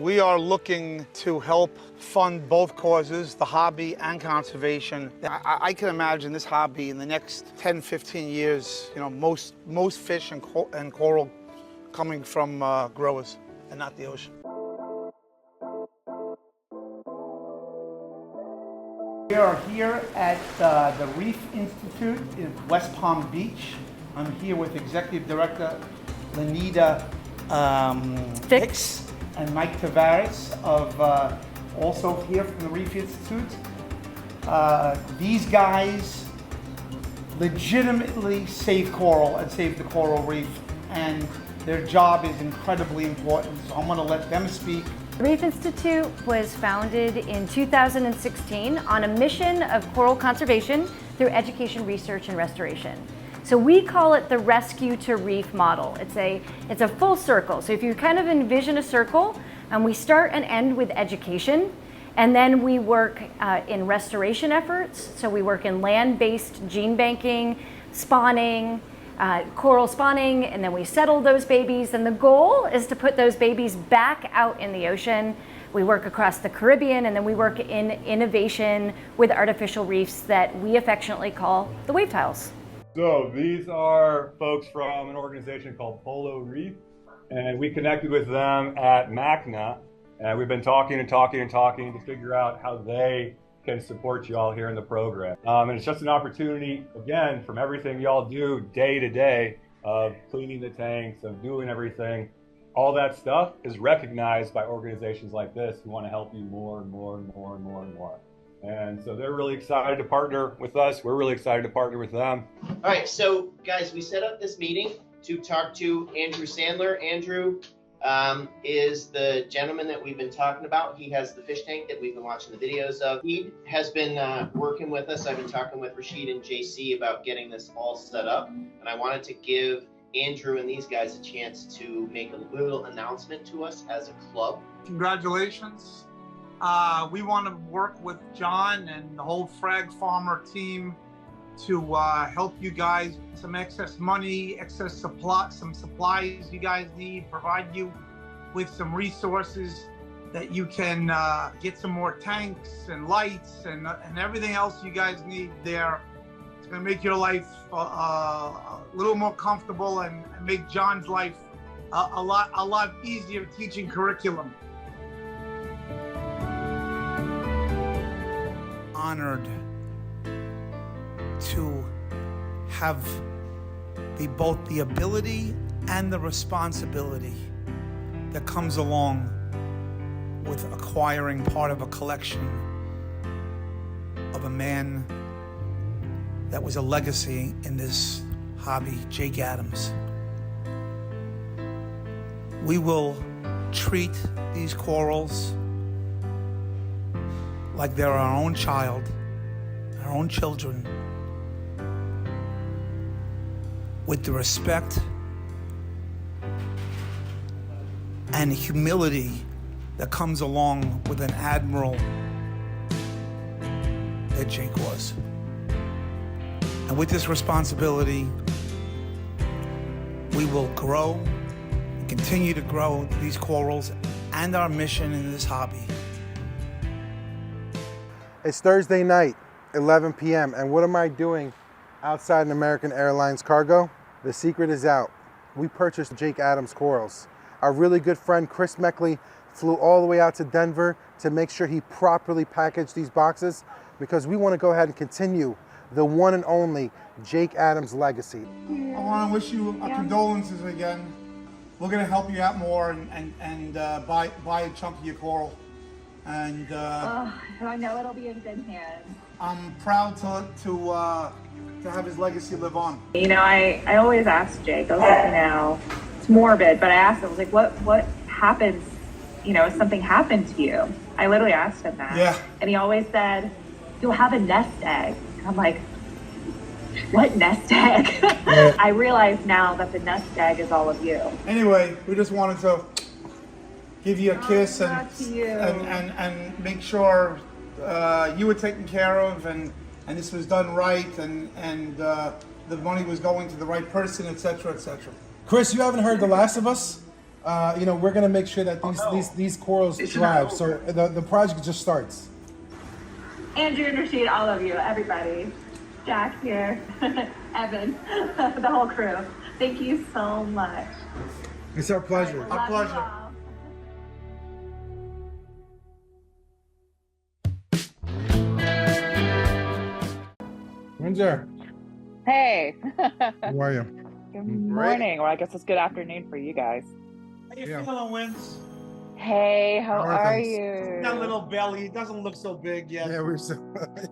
We are looking to help fund both causes, the hobby and conservation. I can imagine this hobby in the next 10, 15 years, most fish and coral coming from growers and not the ocean. We are here at the Reef Institute in West Palm Beach. I'm here with Executive Director Lenita Hicks and Mike Tavares also here from the Reef Institute. These guys legitimately save coral and save the coral reef, and their job is incredibly important. So I'm going to let them speak. The Reef Institute was founded in 2016 on a mission of coral conservation through education, research, and restoration. So we call it the rescue to reef model. It's a full circle. So if you kind of envision a circle, we start and end with education, and then we work in restoration efforts. So we work in land-based gene banking, spawning, coral spawning, and then we settle those babies. And the goal is to put those babies back out in the ocean. We work across the Caribbean, and then we work in innovation with artificial reefs that we affectionately call the wave tiles. So these are folks from an organization called Polo Reef, and we connected with them at MACNA, and we've been talking to figure out how they can support you all here in the program. And it's just an opportunity, again, from everything y'all do day to day of cleaning the tanks, of doing everything. All that stuff is recognized by organizations like this who want to help you more and more and more and more and more. And so they're really excited to partner with us. We're really excited to partner with them. All right, so guys, we set up this meeting to talk to Andrew Sandler. Andrew is the gentleman that we've been talking about. He has the fish tank that we've been watching the videos of. He has been working with us. I've been talking with Rashid and JC about getting this all set up. And I wanted to give Andrew and these guys a chance to make a little announcement to us as a club. Congratulations. We want to work with John and the whole Frag Farmer team to help you guys some excess money, excess some supplies you guys need, provide you with some resources that you can get some more tanks and lights and everything else you guys need there. It's going to make your life a little more comfortable and make John's life a lot easier teaching curriculum. Honored to have both the ability and the responsibility that comes along with acquiring part of a collection of a man that was a legacy in this hobby, Jake Adams. We will treat these corals like they're our own child, our own children, with the respect and humility that comes along with an admiral that Jake was. And with this responsibility, we will grow and continue to grow these corals and our mission in this hobby. It's Thursday night, 11 p.m. and what am I doing outside an American Airlines cargo? The secret is out. We purchased Jake Adams corals. Our really good friend Chris Meckley flew all the way out to Denver to make sure he properly packaged these boxes because we want to go ahead and continue the one and only Jake Adams legacy. I want to wish you condolences again. We're going to help you out more and buy a chunk of your coral. And I know it'll be in good hands. I'm proud to have his legacy live on. You know, I always ask Jake, I was like, you know, it's morbid, but I asked him, I was like, what happens, you know, if something happened to you? I literally asked him that. Yeah. And he always said, you'll have a nest egg. And I'm like, what nest egg? Yeah. I realize now that the nest egg is all of you. Anyway, we just wanted to give you a kiss and make sure you were taken care of and this was done right and the money was going to the right person, etc., etc. Chris, you haven't heard The Last of Us? you know, we're gonna make sure that these corals thrive. So the project just starts. Andrew and Rashid, all of you, everybody. Jack here, Evan, the whole crew. Thank you so much. It's our pleasure. Our pleasure. Windsor, Hey. how are you? Good morning. Well, I guess it's good afternoon for you guys. How you feeling, Wins? Hey, how are things? you? That little belly doesn't look so big yet. Yeah, we're so.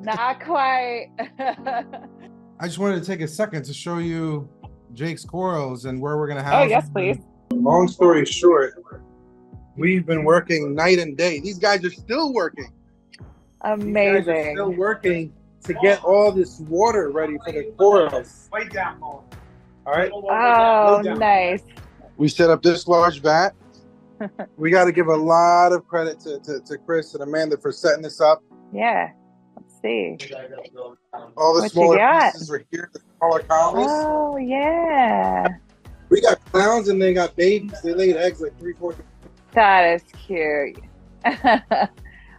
Not quite. I just wanted to take a second to show you Jake's corals and where we're gonna have. Oh, yes, please. Long story short, we've been working night and day. These guys are still working. Amazing. These guys are still working to get all this water ready for the corals. Way down, Mo. All right. Oh, nice. We set up this large vat. We got to give a lot of credit to Chris and Amanda for setting this up. Yeah. Let's see. All the What you smaller got? pieces are here, the smaller colonies. Oh, yeah. We got clowns and they got babies. They laid eggs like 3-4. That is cute.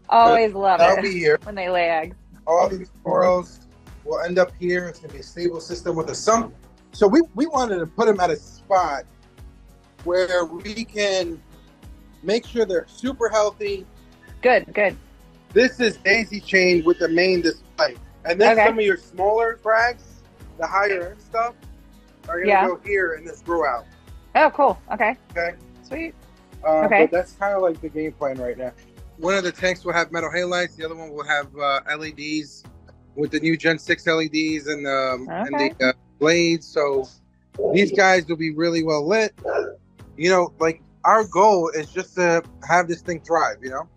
Always love That'll it be here. when they lay eggs. All these corals will end up here. It's going to be a stable system with a sump. So we wanted to put them at a spot where we can make sure they're super healthy. Good, good. This is daisy chain with the main display. And then Okay. some of your smaller frags, the higher end stuff, are going to go here in this grow out. Oh, cool. Okay. Okay. Sweet. Okay. But that's kind of like the game plan right now. One of the tanks will have metal halides. The other one will have LEDs with the new Gen 6 LEDs and the blades. So these guys will be really well lit. You know, like our goal is just to have this thing thrive, you know?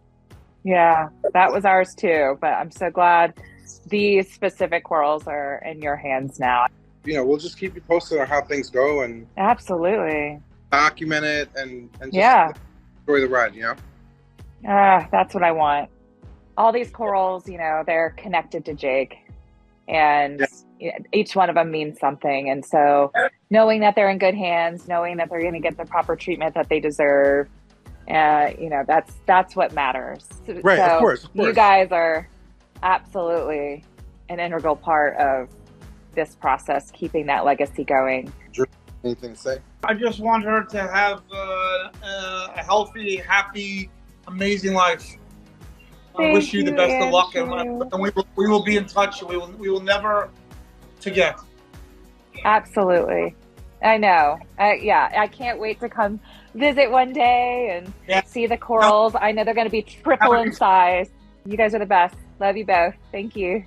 Yeah, that was ours too. But I'm so glad these specific corals are in your hands now. You know, we'll just keep you posted on how things go and Absolutely. document it and just enjoy the ride, you know? That's what I want. All these corals, you know, they're connected to Jake, and each one of them means something. And so knowing that they're in good hands, knowing that they're going to get the proper treatment that they deserve, you know, that's what matters. Right, so of course. You guys are absolutely an integral part of this process, keeping that legacy going. Anything to say? I just want her to have a healthy, happy, amazing life. I wish you the best of luck, and we will be in touch. We will never forget. Absolutely. I know. I can't wait to come visit one day and see the corals. I know they're going to be triple in size. You guys are the best. Love you both. Thank you.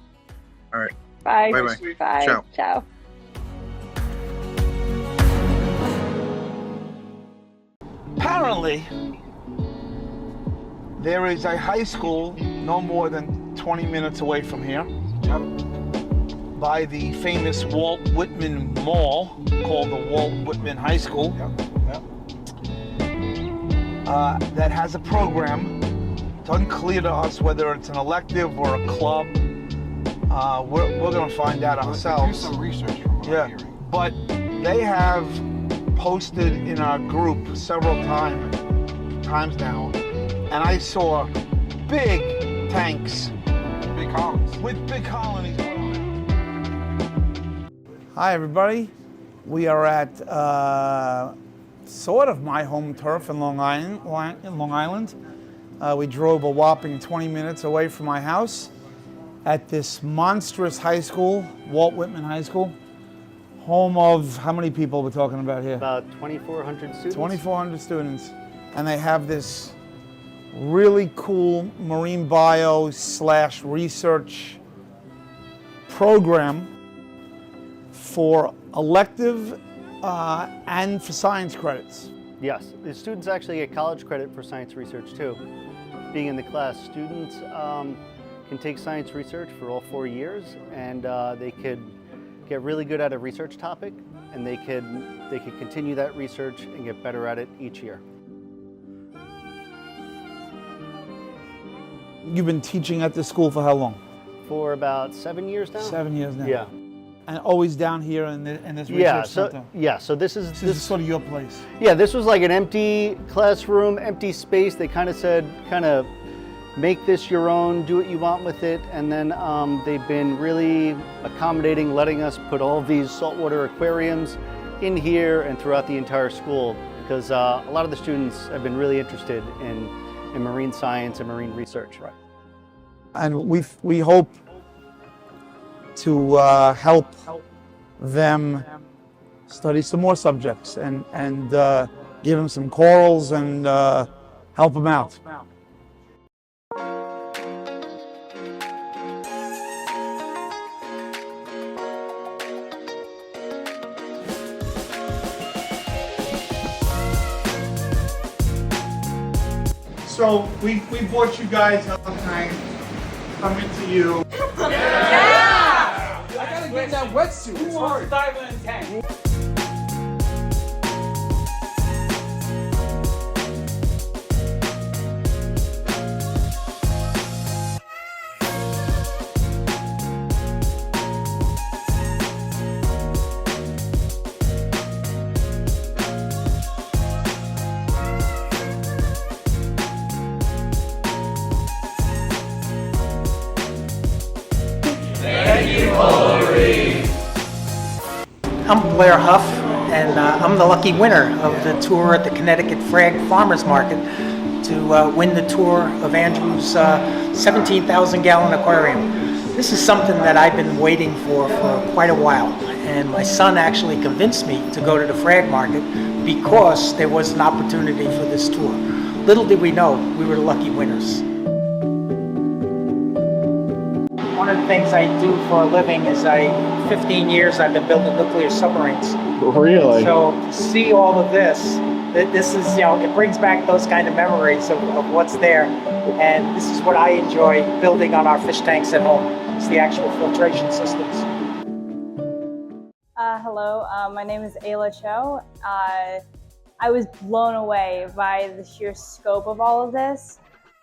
All right. Bye. Bye-bye. Bye. Ciao. Ciao. Apparently, there is a high school no more than 20 minutes away from here, by the famous Walt Whitman Mall, called the Walt Whitman High School, that has a program. It's unclear to us whether it's an elective or a club. We're going to find out ourselves. Do some research from what I'm hearing. But they have posted in our group several times now, and I saw big tanks. Big colonies. With big colonies. Hi, everybody. We are at sort of my home turf in Long Island. We drove a whopping 20 minutes away from my house at this monstrous high school, Walt Whitman High School. Home of, how many people we're talking about here? About 2,400 students. 2,400 students. And they have this really cool marine bio / research program for elective and for science credits. Yes, the students actually get college credit for science research too. Being in the class, students can take science research for all 4 years, and they could get really good at a research topic, and they could continue that research and get better at it each year. You've been teaching at this school for how long? For about 7 years now. 7 years now. Yeah. and always down here in this Yeah, research center? so this This is sort of your place. Yeah, this was like an empty classroom, empty space. They kind of said, make this your own, do what you want with it. And then they've been really accommodating, letting us put all of these saltwater aquariums in here and throughout the entire school, because a lot of the students have been really interested in marine science and marine research. Right. And we hope to help them study some more subjects and give them some corals and help them out. So we brought you guys a tank coming to you. Yeah! I gotta get that wetsuit. Who wants to dive in a tank? Thank you, Polo Reef. I'm Blair Huff, and I'm the lucky winner of the tour at the Connecticut Frag Farmers Market to win the tour of Andrew's 17,000 gallon aquarium. This is something that I've been waiting for quite a while, and my son actually convinced me to go to the Frag Market because there was an opportunity for this tour. Little did we know we were the lucky winners. One of the things I do for a living is 15 years I've been building nuclear submarines. Really? So to see all of this is, it brings back those kind of memories of what's there. And this is what I enjoy building on our fish tanks at home. It's the actual filtration systems. Hello, my name is Ayla Cho. I was blown away by the sheer scope of all of this.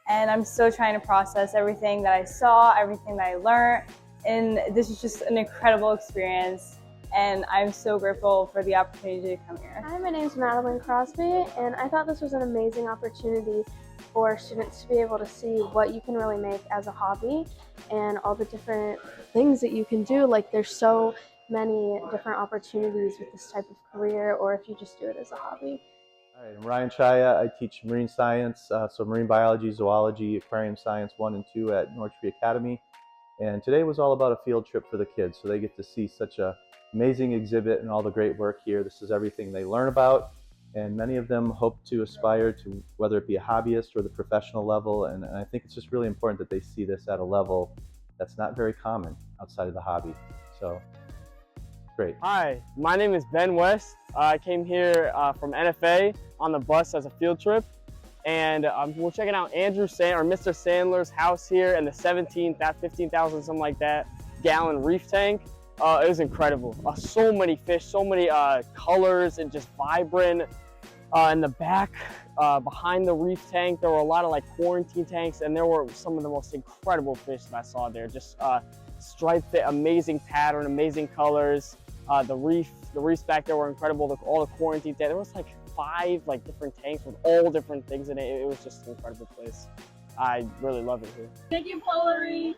And I'm still trying to process everything that I saw, everything that I learned. And this is just an incredible experience. And I'm so grateful for the opportunity to come here. Hi, my name is Madeline Crosby, and I thought this was an amazing opportunity for students to be able to see what you can really make as a hobby and all the different things that you can do. Like, there's so many different opportunities with this type of career, or if you just do it as a hobby. All right, I'm Ryan Chaya. I teach marine science, so marine biology, zoology, aquarium science 1 and 2 at North Tree Academy. And today was all about a field trip for the kids, so they get to see such an amazing exhibit and all the great work here. This is everything they learn about, and many of them hope to aspire to whether it be a hobbyist or the professional level. And I think it's just really important that they see this at a level that's not very common outside of the hobby. So, great. Hi, my name is Ben West. I came here from NFA on the bus as a field trip, and we're checking out Mr. Sandler's house here and the 15,000, something like that, gallon reef tank. It was incredible. So many fish, so many colors, and just vibrant. In the back, behind the reef tank, there were a lot of quarantine tanks, and there were some of the most incredible fish that I saw there. Just striped, amazing pattern, amazing colors. The reefs back there were incredible. All the quarantine tanks. There was 5 different tanks with all different things in it. It was just an incredible place. I really love it here. Thank you, Polo Reef.